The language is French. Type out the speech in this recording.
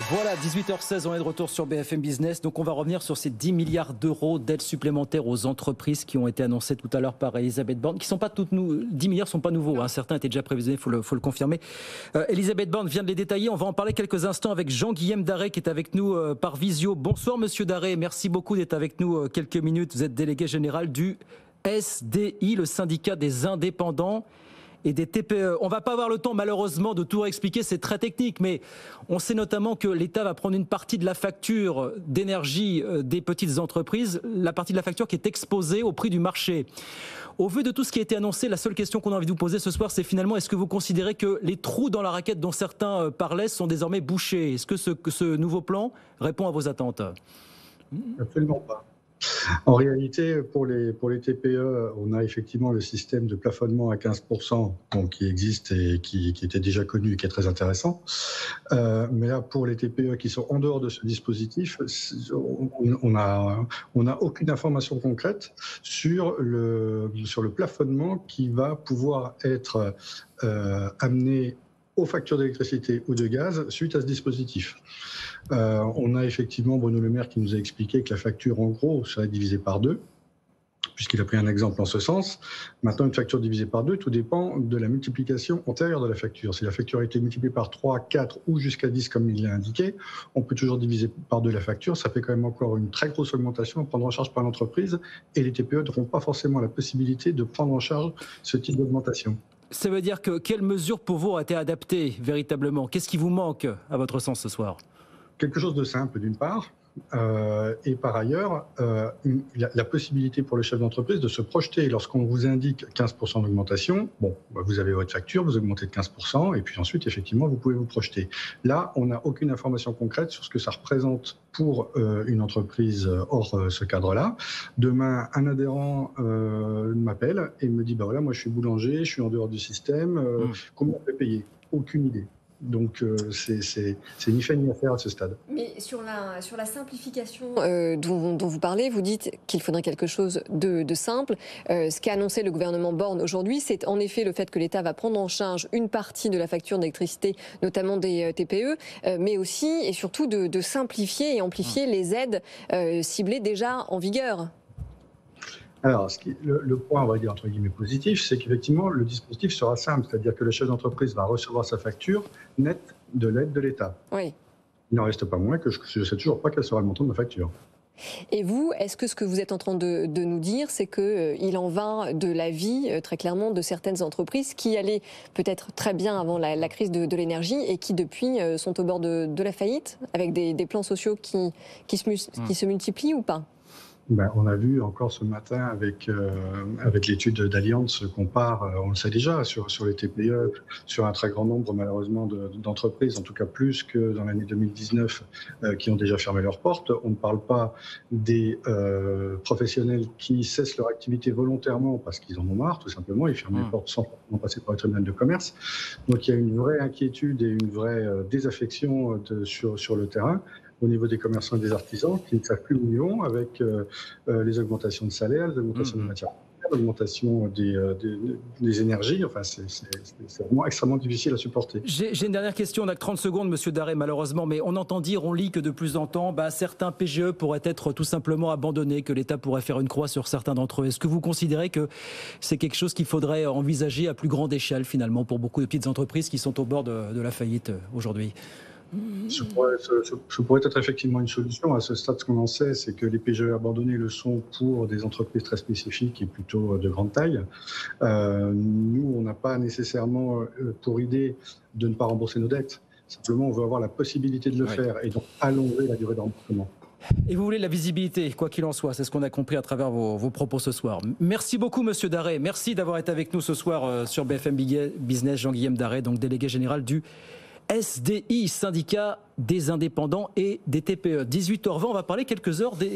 Voilà, 18h16, on est de retour sur BFM Business. Donc on va revenir sur ces 10 milliards d'euros d'aides supplémentaires aux entreprises qui ont été annoncées tout à l'heure par Elisabeth Borne, qui sont pas toutes 10 milliards sont pas nouveaux, hein. Certains étaient déjà prévisionnés, faut le confirmer. Elisabeth Borne vient de les détailler, on va en parler quelques instants avec Jean-Guillaume Daré qui est avec nous par visio. Bonsoir Monsieur Daré, merci beaucoup d'être avec nous quelques minutes. Vous êtes délégué général du SDI, le syndicat des indépendants et des TPE. On va pas avoir le temps malheureusement de tout expliquer, c'est très technique, mais on sait notamment que l'État va prendre une partie de la facture d'énergie des petites entreprises, la partie de la facture qui est exposée au prix du marché. Au vu de tout ce qui a été annoncé, la seule question qu'on a envie de vous poser ce soir, c'est finalement, est-ce que vous considérez que les trous dans la raquette dont certains parlaient sont désormais bouchés? Est-ce que ce nouveau plan répond à vos attentes? Absolument pas. En réalité, pour les TPE, on a effectivement le système de plafonnement à 15%, donc qui existe et qui était déjà connu et qui est très intéressant. Mais là, pour les TPE qui sont en dehors de ce dispositif, on n'a aucune information concrète sur le plafonnement qui va pouvoir être amené aux factures d'électricité ou de gaz suite à ce dispositif. On a effectivement Bruno Le Maire qui nous a expliqué que la facture, en gros, serait divisée par 2, puisqu'il a pris un exemple en ce sens. Maintenant, une facture divisée par 2, tout dépend de la multiplication antérieure de la facture. Si la facture a été multipliée par 3, 4 ou jusqu'à 10, comme il l'a indiqué, on peut toujours diviser par 2 la facture. Ça fait quand même encore une très grosse augmentation à prendre en charge par l'entreprise, et les TPE n'auront pas forcément la possibilité de prendre en charge ce type d'augmentation. Ça veut dire que quelles mesures pour vous ont été adaptées véritablement? Qu'est-ce qui vous manque à votre sens ce soir? Quelque chose de simple d'une part, et par ailleurs, la possibilité pour le chef d'entreprise de se projeter lorsqu'on vous indique 15% d'augmentation. Bon, vous avez votre facture, vous augmentez de 15%, et puis ensuite, effectivement, vous pouvez vous projeter. Là, on n'a aucune information concrète sur ce que ça représente pour une entreprise hors ce cadre-là. Demain, un adhérent m'appelle et me dit, bah voilà, moi je suis boulanger, je suis en dehors du système, comment on peut payer? Aucune idée. Donc c'est ni fait ni à faire à ce stade. Mais sur la simplification dont vous parlez, vous dites qu'il faudrait quelque chose de simple. Ce qu'a annoncé le gouvernement Borne aujourd'hui, c'est en effet le fait que l'État va prendre en charge une partie de la facture d'électricité, notamment des TPE, mais aussi et surtout de simplifier et amplifier les aides ciblées déjà en vigueur. Alors, le point, on va dire, entre guillemets, positif, c'est qu'effectivement, le dispositif sera simple, c'est-à-dire que le chef d'entreprise va recevoir sa facture nette de l'aide de l'État. Oui. Il n'en reste pas moins que je ne sais toujours pas quel sera le montant de ma facture. Et vous, est-ce que ce que vous êtes en train de nous dire, c'est qu'il en va de la vie, très clairement, de certaines entreprises qui allaient peut-être très bien avant la crise de l'énergie et qui, depuis, sont au bord de la faillite, avec des plans sociaux qui se multiplient ou pas? Ben, on a vu encore ce matin avec l'étude d'Allianz qu'on part, on le sait déjà, sur les TPE, sur un très grand nombre malheureusement d'entreprises, en tout cas plus que dans l'année 2019, qui ont déjà fermé leurs portes. On ne parle pas des professionnels qui cessent leur activité volontairement parce qu'ils en ont marre, tout simplement, ils ferment les portes sans forcément passer par le tribunal de commerce. Donc il y a une vraie inquiétude et une vraie désaffection sur le terrain, au niveau des commerçants et des artisans qui ne savent plus où ils vont avec les augmentations de salaire, les augmentations de matières premières, l'augmentation des énergies. Enfin, c'est vraiment extrêmement difficile à supporter. J'ai une dernière question, on n'a que 30 secondes, Monsieur Daré, malheureusement, mais on entend dire, on lit que de plus en temps, certains PGE pourraient être tout simplement abandonnés, que l'État pourrait faire une croix sur certains d'entre eux. Est-ce que vous considérez que c'est quelque chose qu'il faudrait envisager à plus grande échelle, finalement, pour beaucoup de petites entreprises qui sont au bord de la faillite aujourd'hui? Ce pourrait être effectivement une solution. À ce stade, ce qu'on en sait, c'est que les PGE abandonnés le sont pour des entreprises très spécifiques et plutôt de grande taille. Nous, on n'a pas nécessairement pour idée de ne pas rembourser nos dettes. Simplement, on veut avoir la possibilité de le faire et donc allonger la durée de remboursement. Et vous voulez la visibilité, quoi qu'il en soit, c'est ce qu'on a compris à travers vos propos ce soir. Merci beaucoup, Monsieur Daré. Merci d'avoir été avec nous ce soir sur BFM Business. Jean-Guillaume Daré, donc délégué général du SDI, syndicat des indépendants et des TPE. 18h20, on va parler quelques heures des